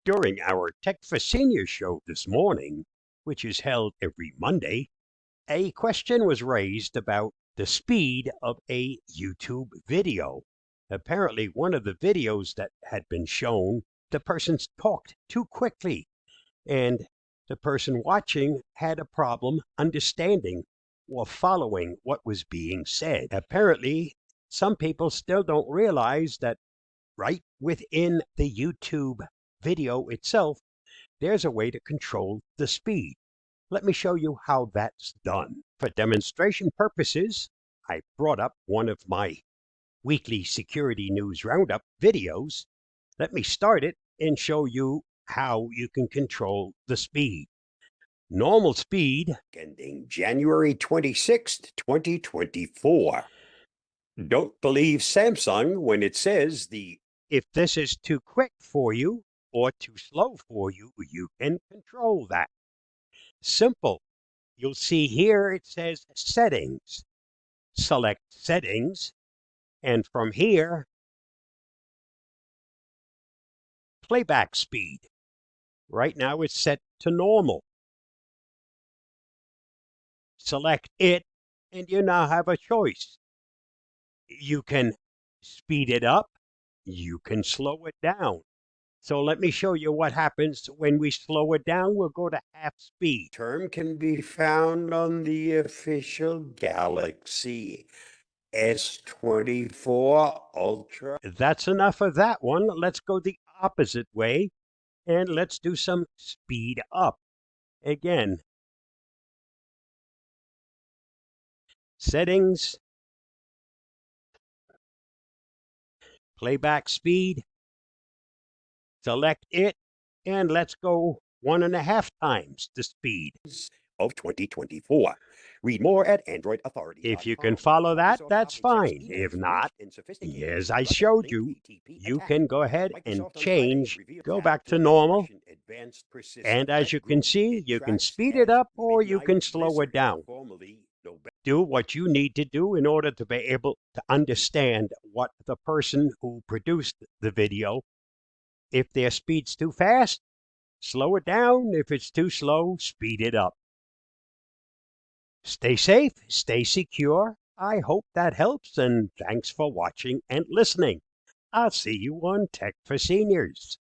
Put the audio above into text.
During our Tech for Seniors show this morning, which is held every Monday, a question was raised about the speed of a YouTube video. Apparently, one of the videos that had been shown, the person talked too quickly, and the person watching had a problem understanding or following what was being said. Apparently, some people still don't realize that right within the YouTube video itself, there's a way to control the speed. Let me show you how that's done. For demonstration purposes, I brought up one of my weekly security news roundup videos. Let me start it and show you how you can control the speed. Normal speed, ending January 26th, 2024. Don't believe Samsung when it says if this is too quick for you or too slow for you, you can control that. Simple. You'll see here it says Settings. Select Settings, and from here, Playback Speed. Right now it's set to normal. Select it, and you now have a choice. You can speed it up, you can slow it down. So let me show you what happens when we slow it down. We'll go to half speed. Term can be found on the official Galaxy S24 Ultra. That's enough of that one. Let's go the opposite way, and let's do some speed up. Again, Settings, Playback Speed, select it, and let's go 1.5 times the speed of 2024. Read more at Android Authority. If you can follow that, that's fine. If not, as I showed you, you can go ahead and change, go back to normal. And as you can see, you can speed it up or you can slow it down. Do what you need to do in order to be able to understand what the person who produced the video, if their speed's too fast, slow it down. If it's too slow, speed it up. Stay safe, stay secure. I hope that helps, and thanks for watching and listening. I'll see you on Tech for Seniors.